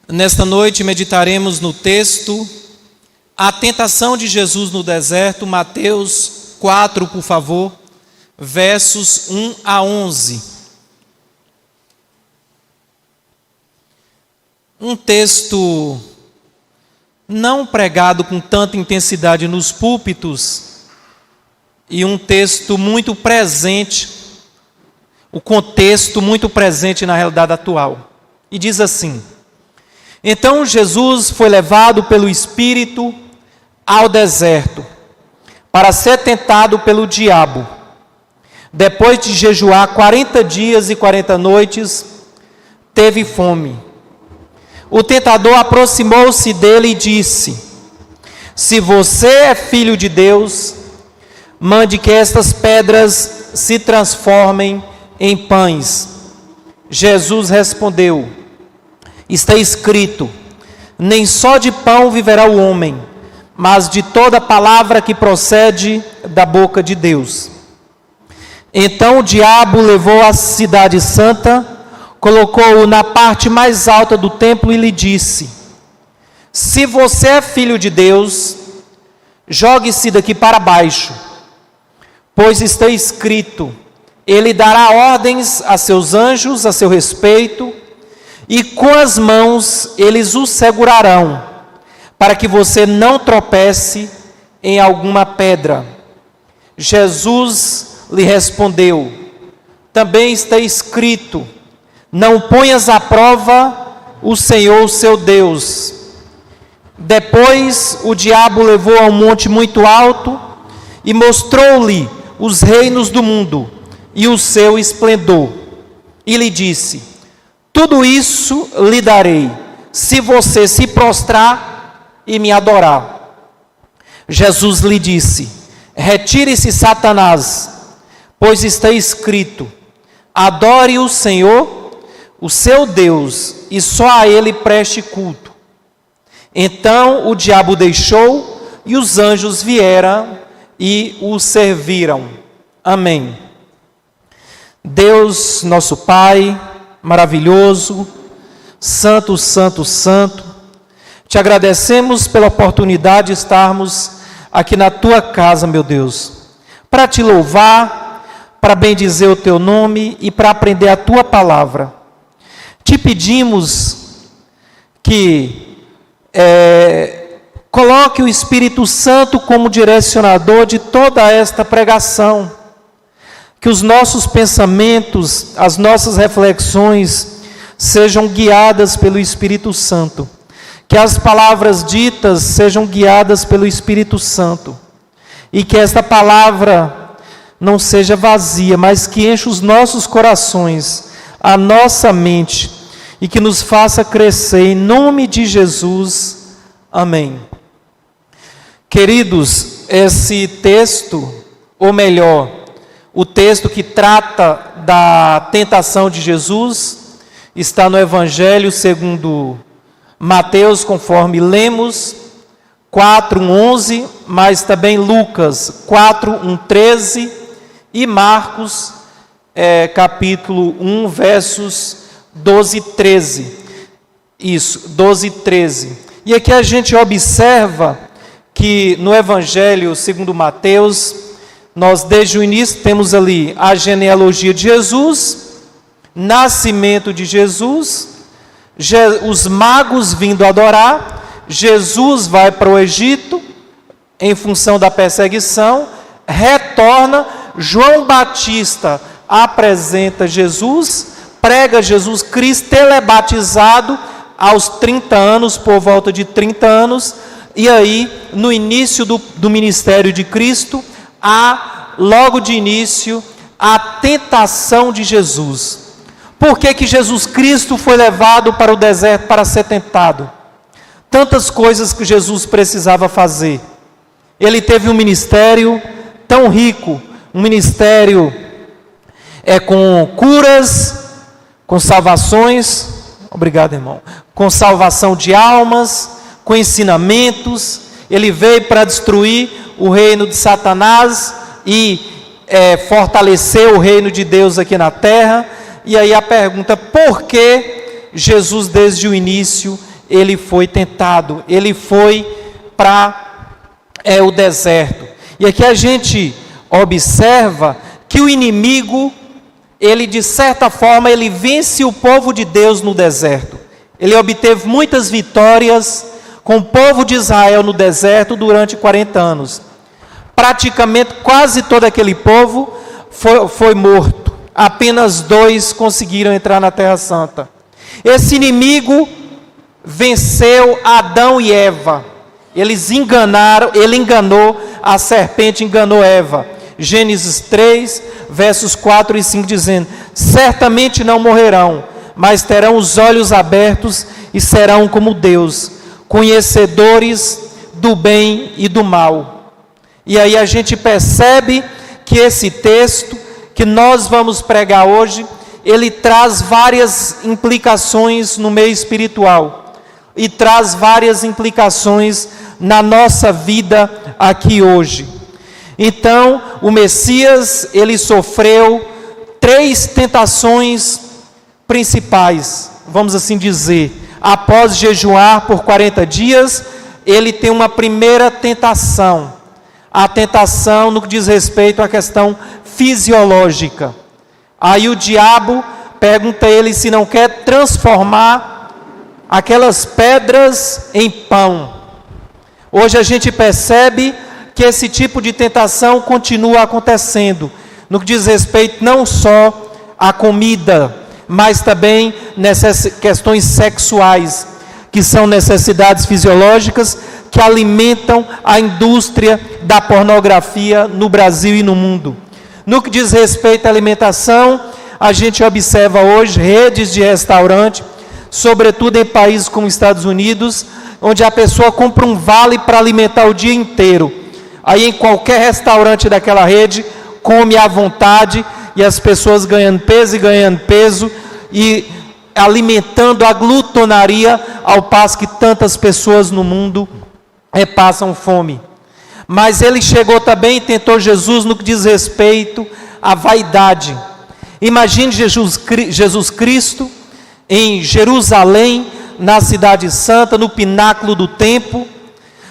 Nesta noite meditaremos no texto A Tentação de Jesus no Deserto, Mateus 4, por favor, versos 1 a 11. Um texto não pregado com tanta intensidade nos púlpitos e um texto muito presente, o contexto muito presente na realidade atual. E diz assim: Então Jesus foi levado pelo Espírito ao deserto para ser tentado pelo diabo. Depois de jejuar 40 dias e 40 noites, teve fome. O tentador aproximou-se dele e disse: Se você é filho de Deus, mande que estas pedras se transformem em pães. Jesus respondeu: Está escrito: nem só de pão viverá o homem, mas de toda palavra que procede da boca de Deus. Então o diabo levou a cidade santa, colocou-o na parte mais alta do templo e lhe disse: Se você é filho de Deus, jogue-se daqui para baixo, pois está escrito: Ele dará ordens a seus anjos a seu respeito, e com as mãos eles o segurarão, para que você não tropece em alguma pedra. Jesus lhe respondeu: Também está escrito: Não ponhas à prova o Senhor seu Deus. Depois o diabo levou a um monte muito alto e mostrou-lhe os reinos do mundo e o seu esplendor. E lhe disse: Tudo isso lhe darei, se você se prostrar e me adorar. Jesus lhe disse: Retire-se, Satanás, pois está escrito: Adore o Senhor, o seu Deus, e só a Ele preste culto. Então o diabo deixou, e os anjos vieram e o serviram. Amém. Deus, nosso Pai maravilhoso, santo, santo, santo, te agradecemos pela oportunidade de estarmos aqui na tua casa, meu Deus, para te louvar, para bendizer o teu nome e para aprender a tua palavra. Te pedimos que coloque o Espírito Santo como direcionador de toda esta pregação, que os nossos pensamentos, as nossas reflexões sejam guiadas pelo Espírito Santo, que as palavras ditas sejam guiadas pelo Espírito Santo, e que esta palavra não seja vazia, mas que encha os nossos corações, a nossa mente, e que nos faça crescer, em nome de Jesus. Amém. Queridos, esse texto, ou melhor, o texto que trata da tentação de Jesus, está no Evangelho segundo Mateus, conforme lemos, 4:11, mas também Lucas 4:13 e Marcos, capítulo 1, versos 12 e 13. Isso, 12 e 13. E aqui a gente observa que no Evangelho segundo Mateus, nós desde o início temos ali a genealogia de Jesus, nascimento de Jesus, os magos vindo adorar, Jesus vai para o Egito, em função da perseguição, retorna, João Batista apresenta Jesus, prega Jesus Cristo, ele é batizado aos 30 anos, por volta de 30 anos, e aí, no início do ministério de Cristo, há, logo de início, a tentação de Jesus. Por que Jesus Cristo foi levado para o deserto para ser tentado? Tantas coisas que Jesus precisava fazer. Ele teve um ministério tão rico, um ministério com curas, com salvações, obrigado, irmão, com salvação de almas, com ensinamentos. Ele veio para destruir o reino de Satanás e fortalecer o reino de Deus aqui na terra. E aí a pergunta: por que Jesus desde o início ele foi tentado, ele foi para o deserto. E aqui a gente observa que o inimigo, ele de certa forma, ele vence o povo de Deus no deserto. Ele obteve muitas vitórias com o povo de Israel no deserto durante 40 anos. Praticamente quase todo aquele povo foi morto. Apenas 2 conseguiram entrar na Terra Santa. Esse inimigo venceu Adão e Eva. Ele enganou, a serpente enganou Eva. Gênesis 3, versos 4 e 5, dizendo: certamente não morrerão, mas terão os olhos abertos e serão como Deus, conhecedores do bem e do mal. E aí a gente percebe que esse texto que nós vamos pregar hoje, ele traz várias implicações no meio espiritual e traz várias implicações na nossa vida aqui hoje. Então, o Messias, ele sofreu 3 tentações principais, vamos assim dizer. Após jejuar por 40 dias, ele tem uma primeira tentação. A tentação no que diz respeito à questão fisiológica. Aí o diabo pergunta a ele se não quer transformar aquelas pedras em pão. Hoje a gente percebe que esse tipo de tentação continua acontecendo, no que diz respeito não só à comida, mas também questões sexuais, que são necessidades fisiológicas que alimentam a indústria da pornografia no Brasil e no mundo. No que diz respeito à alimentação, a gente observa hoje redes de restaurante, sobretudo em países como Estados Unidos, onde a pessoa compra um vale para alimentar o dia inteiro. Aí em qualquer restaurante daquela rede, come à vontade, e as pessoas ganhando peso e alimentando a glutonaria, ao passo que tantas pessoas no mundo passam fome. Mas ele chegou também e tentou Jesus no que diz respeito à vaidade. Imagine Jesus Cristo em Jerusalém, na cidade santa, no pináculo do templo,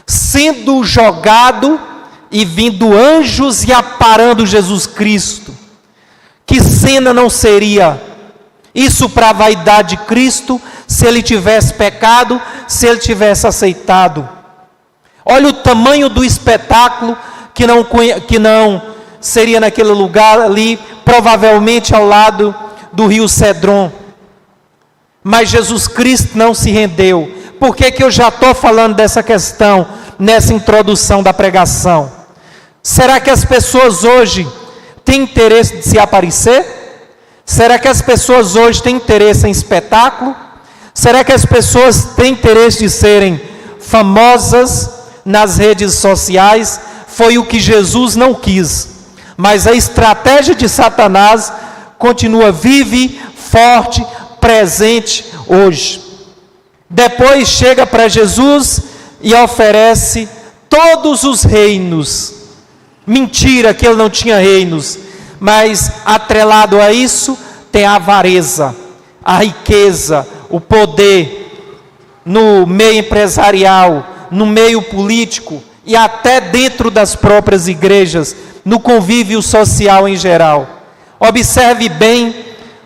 sendo jogado e vindo anjos e aparando Jesus Cristo. Que cena não seria isso para a vaidade de Cristo, se ele tivesse pecado, se ele tivesse aceitado? Olha o tamanho do espetáculo que não seria naquele lugar ali, provavelmente ao lado do rio Cedron. Mas Jesus Cristo não se rendeu. Por que eu já estou falando dessa questão nessa introdução da pregação? Será que as pessoas hoje têm interesse de se aparecer? Será que as pessoas hoje têm interesse em espetáculo? Será que as pessoas têm interesse de serem famosas nas redes sociais? Foi o que Jesus não quis. Mas a estratégia de Satanás continua vive, forte, presente hoje. Depois chega para Jesus e oferece todos os reinos. Mentira que ele não tinha reinos, mas atrelado a isso tem a avareza, a riqueza, o poder no meio empresarial, no meio político e até dentro das próprias igrejas, no convívio social em geral. Observe bem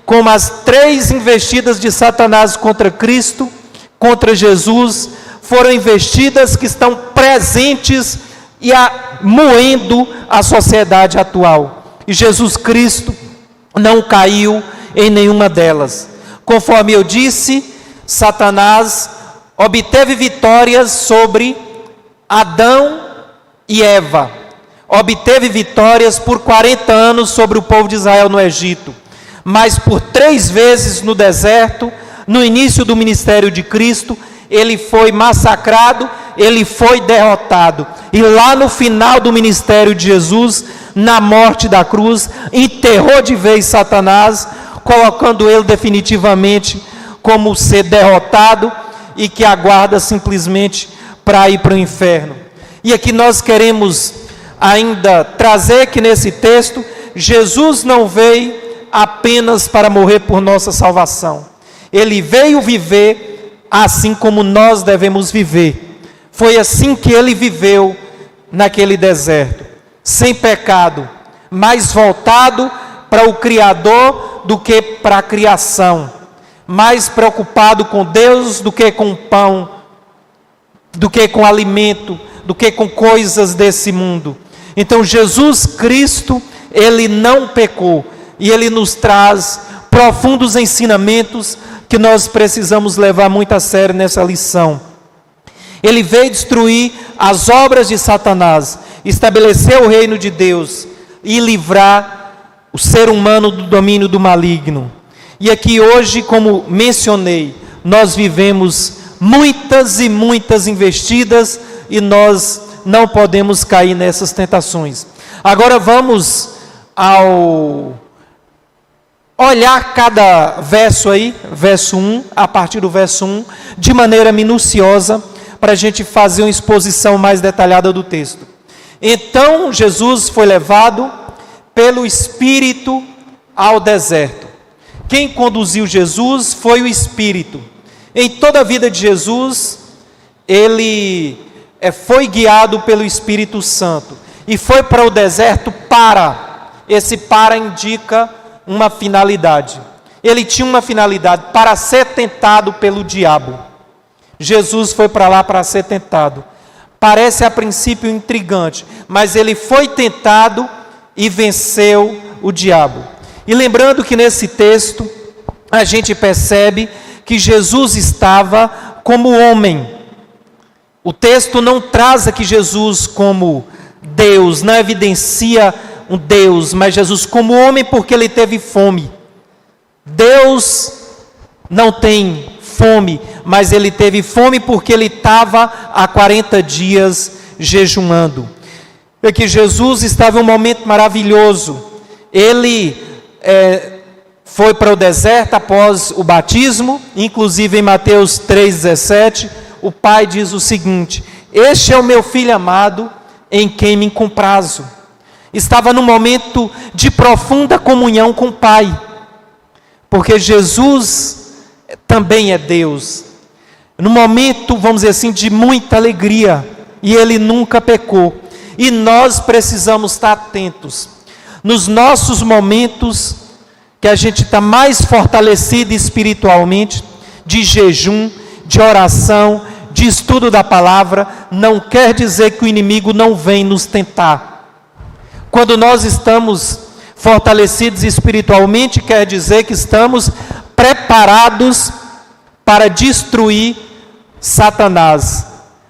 como as 3 investidas de Satanás contra Cristo, contra Jesus, foram investidas que estão presentes e moendo a sociedade atual. E Jesus Cristo não caiu em nenhuma delas. Conforme eu disse, Satanás obteve vitórias sobre Adão e Eva. Obteve vitórias por 40 anos sobre o povo de Israel no Egito. Mas por 3 vezes no deserto, no início do ministério de Cristo, ele foi massacrado, ele foi derrotado. E lá no final do ministério de Jesus, na morte da cruz, enterrou de vez Satanás, colocando ele definitivamente como ser derrotado e que aguarda simplesmente para ir para o inferno. E aqui nós queremos ainda trazer que nesse texto, Jesus não veio apenas para morrer por nossa salvação. Ele veio viver assim como nós devemos viver. Foi assim que ele viveu naquele deserto, sem pecado, mais voltado para o Criador do que para a criação, mais preocupado com Deus do que com pão, do que com alimento, do que com coisas desse mundo. Então Jesus Cristo, ele não pecou, e ele nos traz profundos ensinamentos que nós precisamos levar muito a sério nessa lição. Ele veio destruir as obras de Satanás, estabelecer o reino de Deus e livrar o ser humano do domínio do maligno. E aqui hoje, como mencionei, nós vivemos muitas e muitas investidas e nós não podemos cair nessas tentações. Agora vamos ao olhar cada verso aí, verso 1, a partir do verso 1, de maneira minuciosa, para a gente fazer uma exposição mais detalhada do texto. Então Jesus foi levado pelo Espírito ao deserto. Quem conduziu Jesus foi o Espírito. Em toda a vida de Jesus, ele foi guiado pelo Espírito Santo e foi para o deserto para. Esse para indica uma finalidade. Ele tinha uma finalidade, para ser tentado pelo diabo. Jesus foi para lá para ser tentado. Parece a princípio intrigante, mas ele foi tentado e venceu o diabo. E lembrando que nesse texto a gente percebe que Jesus estava como homem. O texto não traz aqui Jesus como Deus, não evidencia um Deus, mas Jesus como homem, porque ele teve fome. Deus não tem fome, mas ele teve fome porque ele estava há 40 dias jejuando. É que Jesus estava em um momento maravilhoso. Ele foi para o deserto após o batismo. Inclusive em Mateus 3,17, o pai diz o seguinte: este é o meu filho amado, em quem me comprazo. Estava num momento de profunda comunhão com o Pai, porque Jesus também é Deus. Num momento, vamos dizer assim, de muita alegria, e ele nunca pecou. E nós precisamos estar atentos nos nossos momentos que a gente está mais fortalecido espiritualmente, de jejum, de oração, de estudo da palavra. Não quer dizer que o inimigo não vem nos tentar. Quando nós estamos fortalecidos espiritualmente, quer dizer que estamos preparados para destruir Satanás.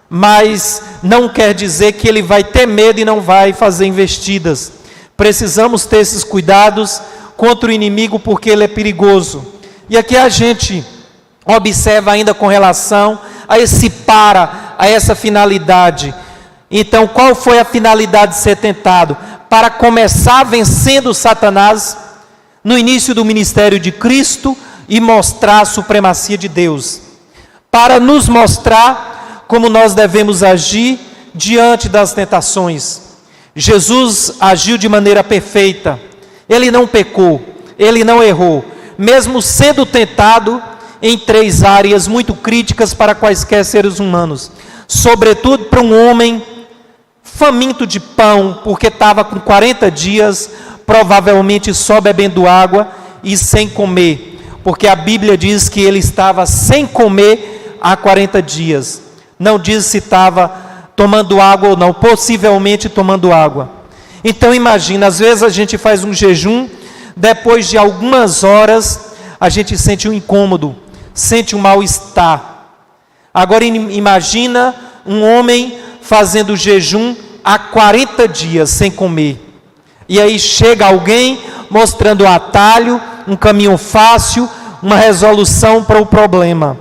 Mas não quer dizer que ele vai ter medo e não vai fazer investidas. Precisamos ter esses cuidados contra o inimigo, porque ele é perigoso. E aqui a gente observa ainda com relação a esse a essa finalidade. Então, qual foi a finalidade de ser tentado? Para começar vencendo Satanás no início do ministério de Cristo e mostrar a supremacia de Deus. Para nos mostrar como nós devemos agir diante das tentações. Jesus agiu de maneira perfeita. Ele não pecou, ele não errou, mesmo sendo tentado em 3 áreas muito críticas para quaisquer seres humanos. Sobretudo para um homem faminto de pão, porque estava com 40 dias, provavelmente só bebendo água e sem comer, porque a Bíblia diz que ele estava sem comer há 40 dias. Não diz se estava tomando água ou não, possivelmente tomando água. Então imagina, às vezes a gente faz um jejum, depois de algumas horas a gente sente um incômodo, sente um mal-estar. Agora imagina um homem fazendo jejum há 40 dias sem comer. E aí chega alguém mostrando um atalho, um caminho fácil, uma resolução para o problema.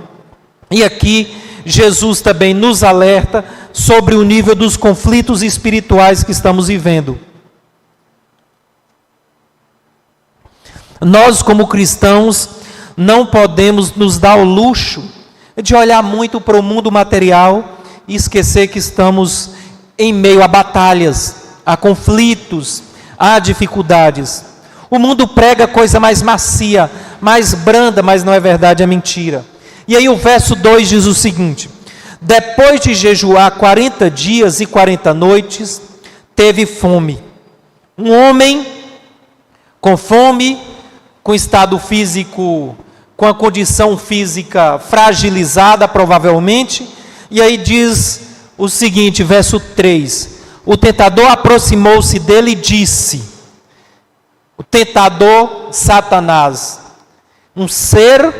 E aqui Jesus também nos alerta sobre o nível dos conflitos espirituais que estamos vivendo. Nós, como cristãos, não podemos nos dar o luxo de olhar muito para o mundo material e esquecer que estamos em meio a batalhas, a conflitos, a dificuldades. O mundo prega coisa mais macia, mais branda, mas não é verdade, é mentira. E aí o verso 2 diz o seguinte: depois de jejuar 40 dias e 40 noites, teve fome. Um homem com fome, com estado físico, com a condição física fragilizada provavelmente, e aí diz o seguinte, verso 3, o tentador aproximou-se dele e disse, o tentador Satanás, um ser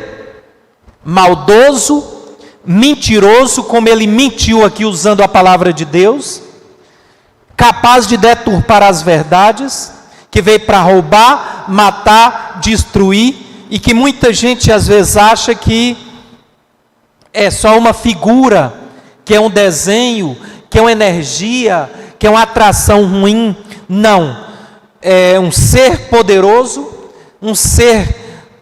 maldoso, mentiroso, como ele mentiu aqui usando a palavra de Deus, capaz de deturpar as verdades, que veio para roubar, matar, destruir, e que muita gente às vezes acha que é só uma figura, que é um desenho, que é uma energia, que é uma atração ruim. Não, é um ser poderoso, um ser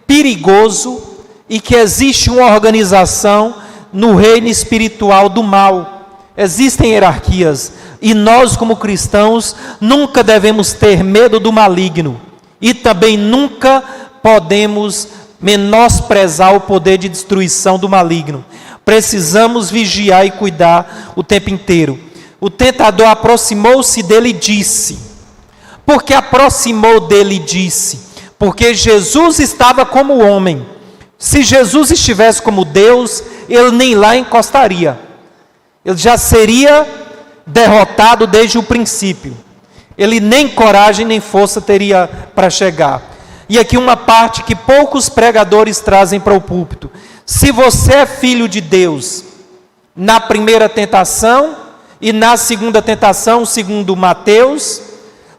perigoso, e que existe uma organização no reino espiritual do mal. Existem hierarquias, e nós como cristãos nunca devemos ter medo do maligno, e também nunca podemos menosprezar o poder de destruição do maligno. Precisamos vigiar e cuidar o tempo inteiro. O tentador aproximou-se dele e disse, porque aproximou dele e disse, porque Jesus estava como homem. Se Jesus estivesse como Deus, ele nem lá encostaria, ele já seria derrotado desde o princípio, ele nem coragem nem força teria para chegar. E aqui uma parte que poucos pregadores trazem para o púlpito: se você é filho de Deus, na primeira tentação e na segunda tentação, segundo Mateus,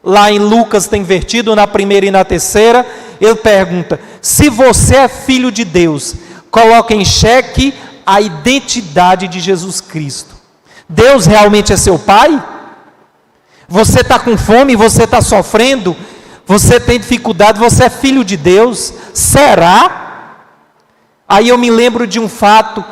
lá em Lucas está invertido, na primeira e na terceira, ele pergunta, se você é filho de Deus, coloca em xeque a identidade de Jesus Cristo. Deus realmente é seu pai? Você está com fome, você está sofrendo, você tem dificuldade, você é filho de Deus? Será? Aí eu me lembro de um fato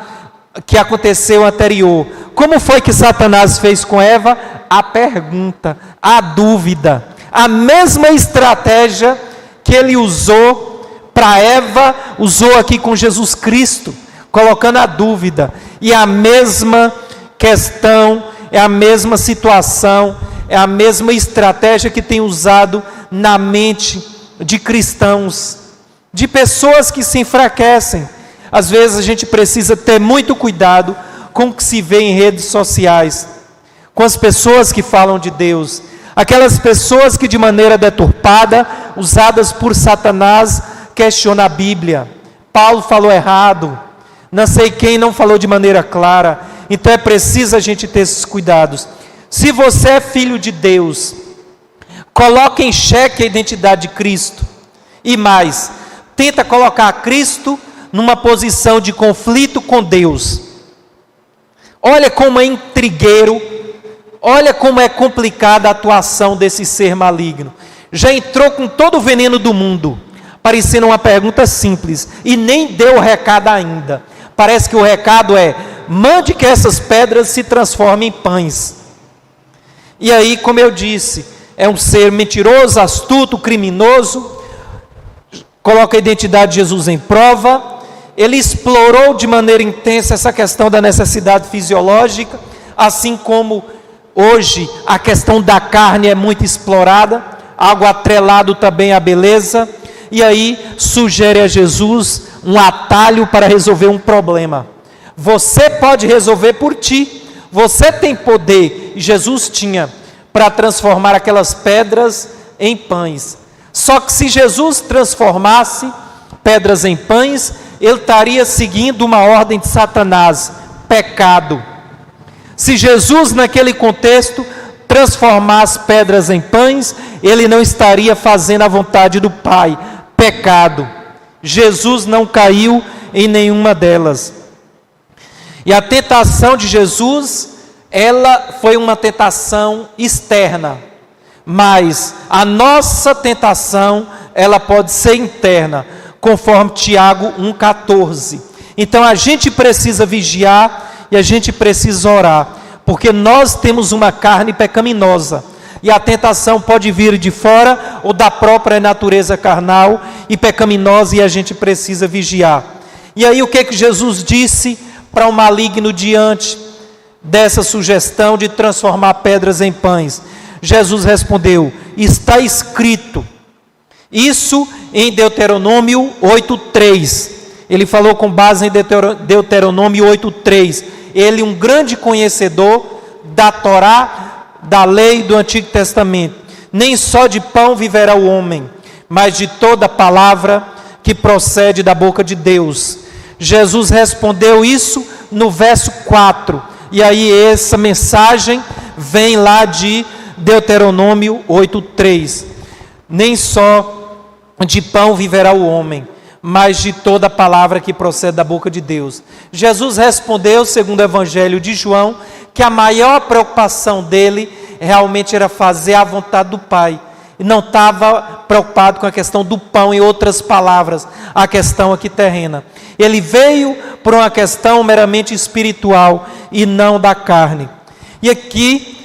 que aconteceu anterior. Como foi que Satanás fez com Eva? A pergunta, a dúvida, a mesma estratégia que ele usou para Eva, usou aqui com Jesus Cristo, colocando a dúvida. E a mesma questão, é a mesma situação, é a mesma estratégia que tem usado na mente de cristãos, de pessoas que se enfraquecem. Às vezes a gente precisa ter muito cuidado com o que se vê em redes sociais, com as pessoas que falam de Deus, aquelas pessoas que de maneira deturpada, usadas por Satanás, questionam a Bíblia. Paulo falou errado, não sei quem não falou de maneira clara. Então é preciso a gente ter esses cuidados. Se você é filho de Deus, coloque em xeque a identidade de Cristo. E mais, tenta colocar Cristo numa posição de conflito com Deus. Olha como é intrigueiro, olha como é complicada a atuação desse ser maligno. Já entrou com todo o veneno do mundo, parecendo uma pergunta simples, e nem deu o recado ainda. Parece que o recado é, mande que essas pedras se transformem em pães. E aí, como eu disse, é um ser mentiroso, astuto, criminoso, coloca a identidade de Jesus em prova. Ele explorou de maneira intensa essa questão da necessidade fisiológica, assim como hoje a questão da carne é muito explorada, algo atrelado também à beleza, e aí sugere a Jesus um atalho para resolver um problema. Você pode resolver por ti, você tem poder, e Jesus tinha, para transformar aquelas pedras em pães. Só que se Jesus transformasse pedras em pães, ele estaria seguindo uma ordem de Satanás, pecado. Se Jesus naquele contexto transformasse pedras em pães, ele não estaria fazendo a vontade do Pai, pecado. Jesus não caiu em nenhuma delas. E a tentação de Jesus, ela foi uma tentação externa, mas a nossa tentação, ela pode ser interna, conforme Tiago 1,14. Então a gente precisa vigiar e a gente precisa orar, porque nós temos uma carne pecaminosa, e a tentação pode vir de fora ou da própria natureza carnal e pecaminosa, e a gente precisa vigiar. E aí o que Jesus disse para o maligno diante dessa sugestão de transformar pedras em pães? Jesus respondeu: está escrito. Isso em Deuteronômio 8:3. Ele falou com base em Deuteronômio 8:3. Ele, um grande conhecedor da Torá, da lei do Antigo Testamento. Nem só de pão viverá o homem, mas de toda palavra que procede da boca de Deus. Jesus respondeu isso no verso 4. E aí essa mensagem vem lá de Deuteronômio 8:3. Nem só de pão viverá o homem, mas de toda palavra que procede da boca de Deus. Jesus respondeu, segundo o Evangelho de João, que a maior preocupação dele realmente era fazer a vontade do Pai. E não estava preocupado com a questão do pão, em outras palavras, a questão aqui terrena. Ele veio por uma questão meramente espiritual e não da carne. E aqui,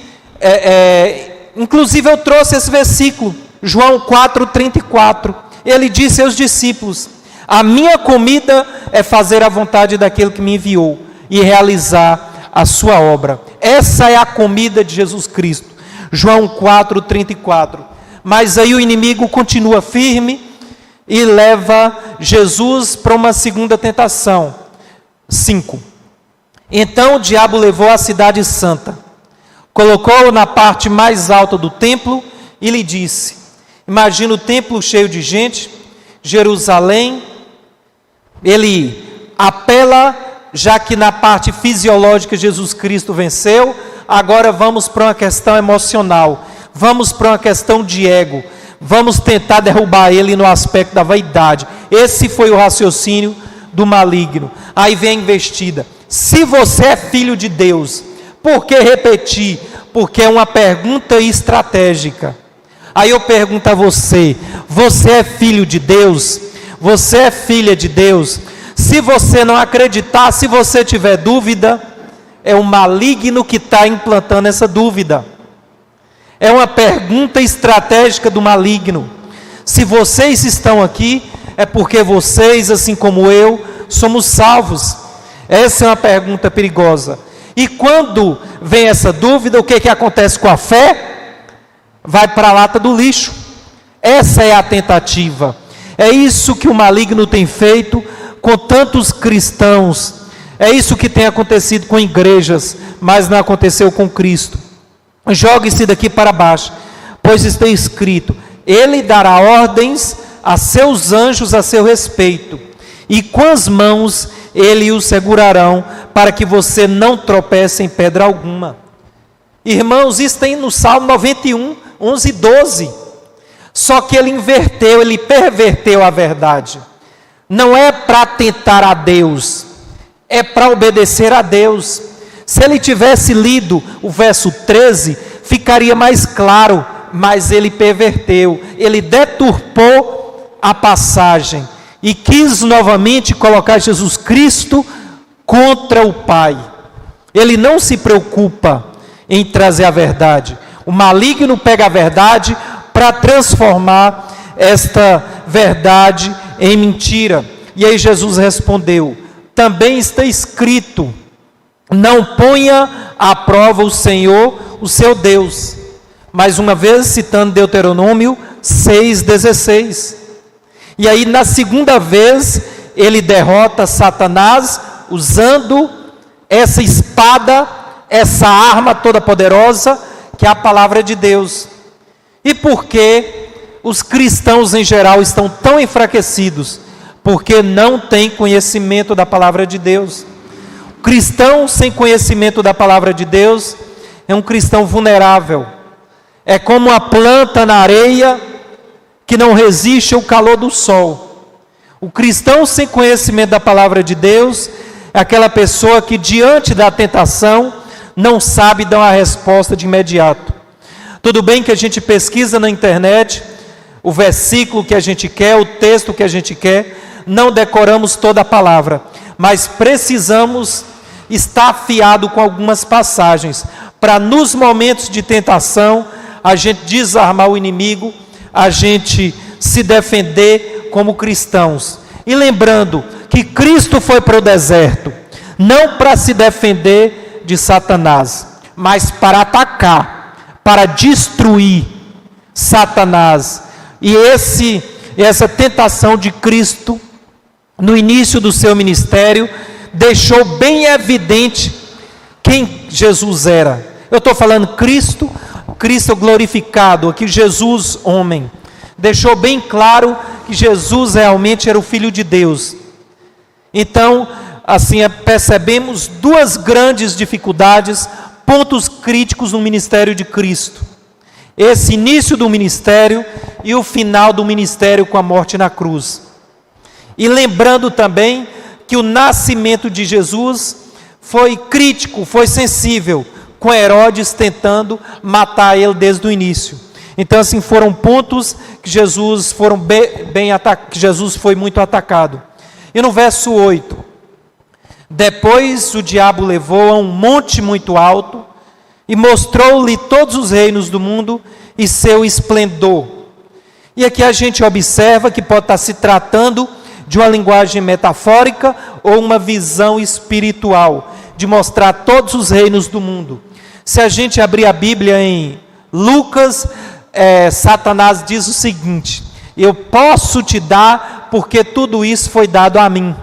inclusive eu trouxe esse versículo, João 4:34. Ele disse aos discípulos: a minha comida é fazer a vontade daquele que me enviou e realizar a sua obra. Essa é a comida de Jesus Cristo. João 4:34. Mas aí o inimigo continua firme e leva Jesus para uma segunda tentação. 5. Então o diabo levou a cidade santa, colocou-o na parte mais alta do templo e lhe disse: imagina o templo cheio de gente, Jerusalém. Ele apela, já que na parte fisiológica Jesus Cristo venceu, agora vamos para uma questão emocional, vamos para uma questão de ego, vamos tentar derrubar ele no aspecto da vaidade. Esse foi o raciocínio do maligno. Aí vem a investida: se você é filho de Deus, por que repetir? Porque é uma pergunta estratégica. Aí eu pergunto a você: você é filho de Deus? Você é filha de Deus? Se você não acreditar, se você tiver dúvida, é o maligno que está implantando essa dúvida. É uma pergunta estratégica do maligno. Se vocês estão aqui, é porque vocês, assim como eu, somos salvos. Essa é uma pergunta perigosa. E quando vem essa dúvida, o que acontece com a fé? Vai para a lata do lixo. Essa é a tentativa. É isso que o maligno tem feito com tantos cristãos. É isso que tem acontecido com igrejas, mas não aconteceu com Cristo. Jogue-se daqui para baixo, pois está escrito: ele dará ordens a seus anjos a seu respeito, e com as mãos ele os segurarão, para que você não tropece em pedra alguma. Irmãos, isso tem no Salmo 91, 11 e 12. Só que ele inverteu, ele perverteu a verdade. Não é para tentar a Deus, é para obedecer a Deus. Se ele tivesse lido o verso 13, ficaria mais claro, mas ele perverteu, ele deturpou a passagem e quis novamente colocar Jesus Cristo contra o Pai. Ele não se preocupa em trazer a verdade. O maligno pega a verdade para transformar esta verdade em mentira. E aí Jesus respondeu: também está escrito: não ponha à prova o Senhor, o seu Deus. Mais uma vez citando Deuteronômio 6,16. E aí na segunda vez ele derrota Satanás usando essa espada, essa arma toda poderosa que é a palavra de Deus. E por que os cristãos em geral estão tão enfraquecidos? Porque não têm conhecimento da palavra de Deus. O cristão sem conhecimento da palavra de Deus é um cristão vulnerável. É como uma planta na areia que não resiste ao calor do sol. O cristão sem conhecimento da palavra de Deus é aquela pessoa que diante da tentação não sabe dar uma resposta de imediato. Tudo bem que a gente pesquisa na internet o versículo que a gente quer, o texto que a gente quer, não decoramos toda a palavra, mas precisamos estar afiado com algumas passagens, para nos momentos de tentação, a gente desarmar o inimigo, a gente se defender como cristãos. E lembrando que Cristo foi para o deserto, não para se defender de Satanás, mas para atacar, para destruir Satanás. E essa tentação de Cristo, no início do seu ministério, deixou bem evidente quem Jesus era. Eu estou falando Cristo glorificado, aqui Jesus homem. Deixou bem claro que Jesus realmente era o Filho de Deus. Então, assim, percebemos duas grandes dificuldades, pontos críticos no ministério de Cristo. Esse início do ministério e o final do ministério com a morte na cruz. E lembrando também que o nascimento de Jesus foi crítico, foi sensível, com Herodes tentando matar ele desde o início. Então, assim, foram pontos que Jesus foi muito atacado. E no verso 8, depois o diabo levou a um monte muito alto e mostrou-lhe todos os reinos do mundo e seu esplendor. E aqui a gente observa que pode estar se tratando de uma linguagem metafórica ou uma visão espiritual, de mostrar todos os reinos do mundo. Se a gente abrir a Bíblia em Lucas, Satanás diz o seguinte: eu posso te dar porque tudo isso foi dado a mim,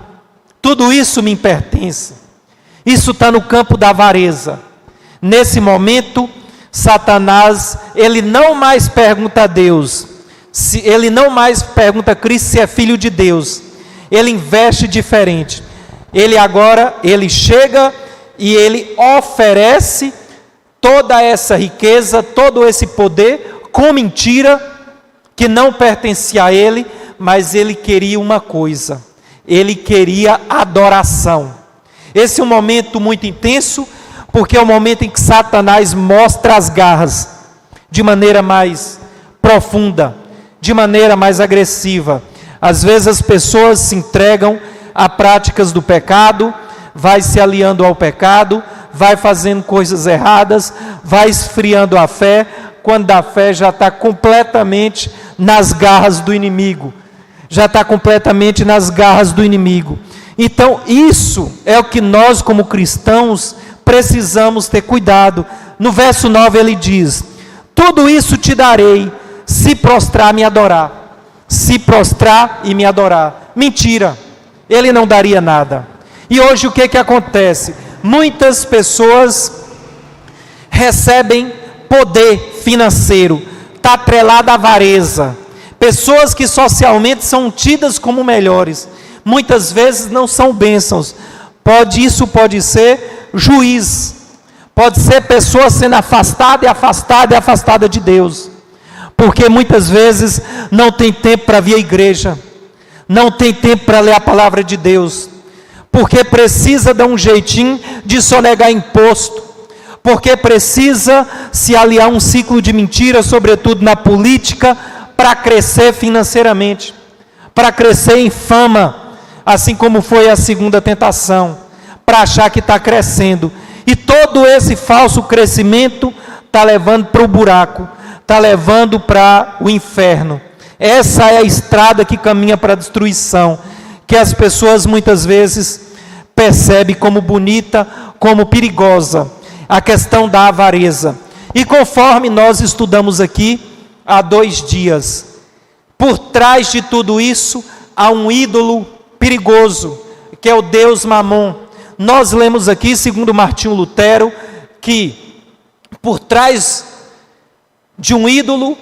tudo isso me pertence. Isso está no campo da avareza. Nesse momento, Satanás, ele não mais pergunta a Deus, ele não mais pergunta a Cristo se é filho de Deus, ele investe diferente. Ele chega e ele oferece toda essa riqueza, todo esse poder, com mentira, que não pertencia a ele, mas ele queria uma coisa: ele queria adoração. Esse é um momento muito intenso, porque é o momento em que Satanás mostra as garras, de maneira mais profunda, de maneira mais agressiva. Às vezes as pessoas se entregam a práticas do pecado, vai se aliando ao pecado, vai fazendo coisas erradas, vai esfriando a fé, quando a fé já está completamente nas garras do inimigo. Então, isso é o que nós, como cristãos, precisamos ter cuidado. No verso 9 ele diz: tudo isso te darei, se prostrar e me adorar. Se prostrar e me adorar. Mentira, ele não daria nada. E hoje o que acontece? Muitas pessoas recebem poder financeiro, está atrelado à avareza. Pessoas que socialmente são tidas como melhores, muitas vezes não são bênçãos. Isso pode ser juiz, pode ser pessoa sendo afastada de Deus, porque muitas vezes não tem tempo para vir à igreja, não tem tempo para ler a palavra de Deus, porque precisa dar um jeitinho de sonegar imposto, porque precisa se aliar a um ciclo de mentira, sobretudo na política, para crescer financeiramente, para crescer em fama, assim como foi a segunda tentação, para achar que está crescendo. E todo esse falso crescimento está levando para o buraco, está levando para o inferno. Essa é a estrada que caminha para a destruição, que as pessoas muitas vezes percebem como bonita, como perigosa, a questão da avareza. E conforme nós estudamos aqui há 2 dias, por trás de tudo isso há um ídolo perigoso, que é o Deus Mamon. Nós lemos aqui, segundo Martinho Lutero, que por trás de um ídolo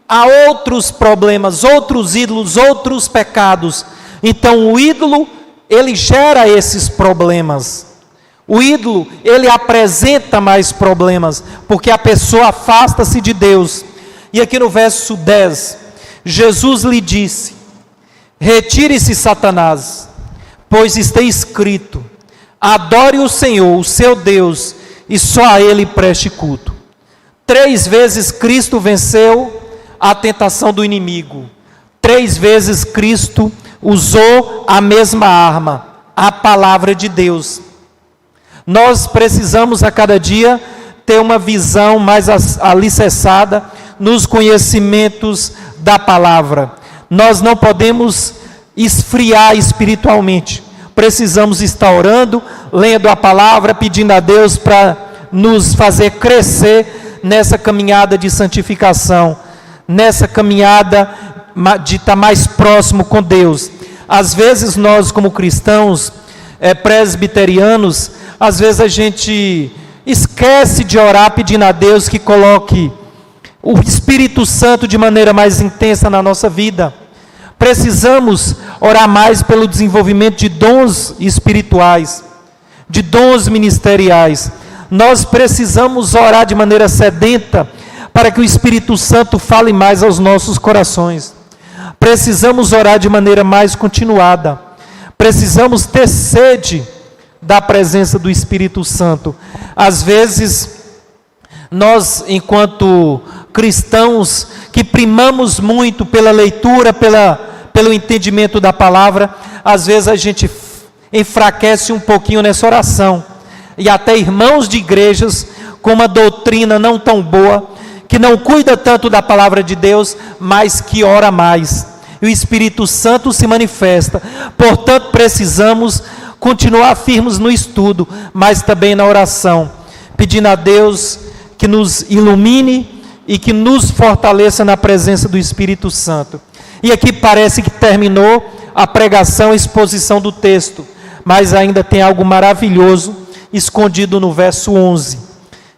há outros problemas, outros ídolos, outros pecados. Então o ídolo, ele gera esses problemas. O ídolo, ele apresenta mais problemas, porque a pessoa afasta-se de Deus. E aqui no verso 10, Jesus lhe disse: retire-se, Satanás, pois está escrito: adore o Senhor, o seu Deus, e só a Ele preste culto. 3 vezes Cristo venceu a tentação do inimigo. 3 vezes Cristo usou a mesma arma, a palavra de Deus. Nós precisamos a cada dia ter uma visão mais alicerçada nos conhecimentos da palavra. Nós não podemos esfriar espiritualmente. Precisamos estar orando, lendo a palavra, pedindo a Deus para nos fazer crescer nessa caminhada de santificação, nessa caminhada de estar mais próximo com Deus. Às vezes nós, como cristãos presbiterianos, às vezes a gente esquece de orar pedindo a Deus que coloque o Espírito Santo de maneira mais intensa na nossa vida. Precisamos orar mais pelo desenvolvimento de dons espirituais, de dons ministeriais. Nós precisamos orar de maneira sedenta para que o Espírito Santo fale mais aos nossos corações. Precisamos orar de maneira mais continuada. Precisamos ter sede da presença do Espírito Santo. Às vezes, nós, enquanto cristãos, que primamos muito pela leitura, pelo entendimento da palavra, às vezes a gente enfraquece um pouquinho nessa oração. E até irmãos de igrejas com uma doutrina não tão boa, que não cuida tanto da palavra de Deus, mas que ora mais. E o Espírito Santo se manifesta. Portanto, precisamos continuar firmes no estudo, mas também na oração, pedindo a Deus que nos ilumine e que nos fortaleça na presença do Espírito Santo. E aqui parece que terminou a pregação, a exposição do texto, mas ainda tem algo maravilhoso escondido no verso 11.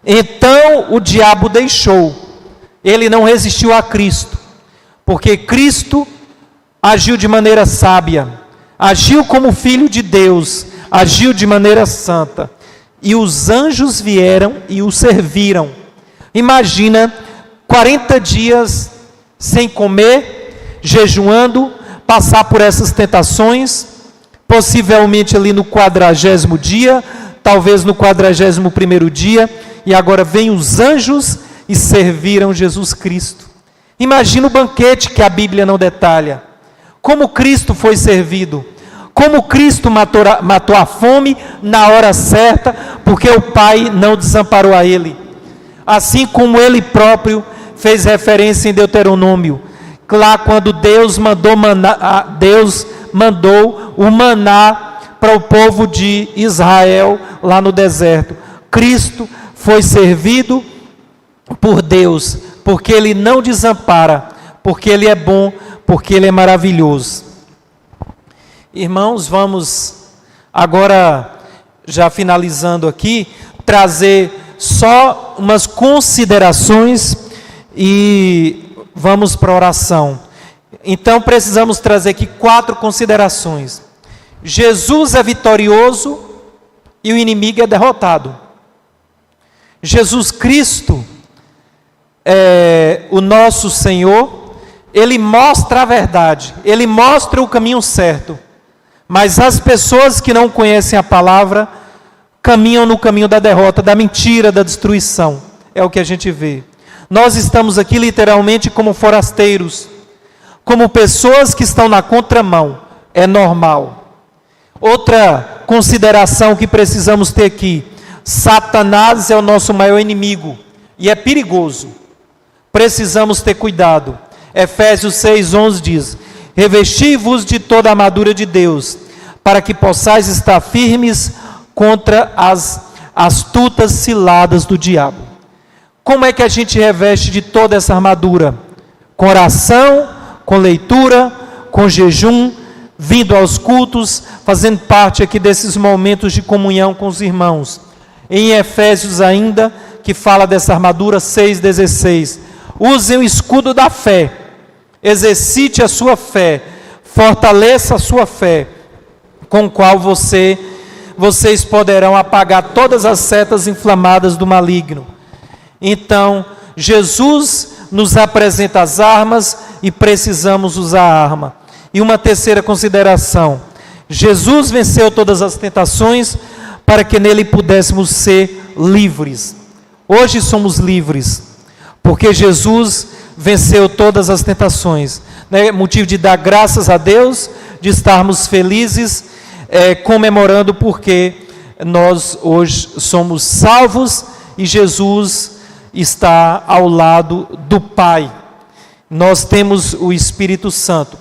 Então o diabo deixou, ele não resistiu a Cristo, porque Cristo agiu de maneira sábia, agiu como filho de Deus, agiu de maneira santa, e os anjos vieram e o serviram. Imagina, 40 dias sem comer, jejuando, passar por essas tentações, possivelmente ali no 40º dia, talvez no 41º dia, e agora vêm os anjos e serviram Jesus Cristo. Imagina o banquete que a Bíblia não detalha, como Cristo foi servido, como Cristo matou a fome na hora certa, porque o Pai não desamparou a Ele. Assim como Ele próprio fez referência em Deuteronômio, lá quando Deus mandou o maná para o povo de Israel lá no deserto. Cristo foi servido por Deus, porque Ele não desampara, porque Ele é bom, porque Ele é maravilhoso. Irmãos, vamos agora, já finalizando aqui, trazer só umas considerações e vamos para a oração. Então precisamos trazer aqui 4 considerações. Jesus é vitorioso e o inimigo é derrotado. Jesus Cristo é o nosso Senhor, Ele mostra a verdade, Ele mostra o caminho certo, mas as pessoas que não conhecem a palavra caminham no caminho da derrota, da mentira, da destruição. É o que a gente vê. Nós estamos aqui literalmente como forasteiros, como pessoas que estão na contramão. É normal. Outra consideração que precisamos ter aqui: Satanás é o nosso maior inimigo e é perigoso. Precisamos ter cuidado. Efésios 6:11 diz: revesti-vos de toda a armadura de Deus, para que possais estar firmes contra as astutas ciladas do diabo. Como é que a gente reveste de toda essa armadura? Com oração, com leitura, com jejum, vindo aos cultos, fazendo parte aqui desses momentos de comunhão com os irmãos. Em Efésios ainda, que fala dessa armadura, 6,16. Usem o escudo da fé, exercite a sua fé, fortaleça a sua fé, com o qual vocês poderão apagar todas as setas inflamadas do maligno. Então, Jesus nos apresenta as armas e precisamos usar a arma. E uma terceira consideração: Jesus venceu todas as tentações para que nele pudéssemos ser livres. Hoje somos livres, porque Jesus venceu todas as tentações. É motivo de dar graças a Deus, de estarmos felizes, comemorando, porque nós hoje somos salvos e Jesus está ao lado do Pai. Nós temos o Espírito Santo.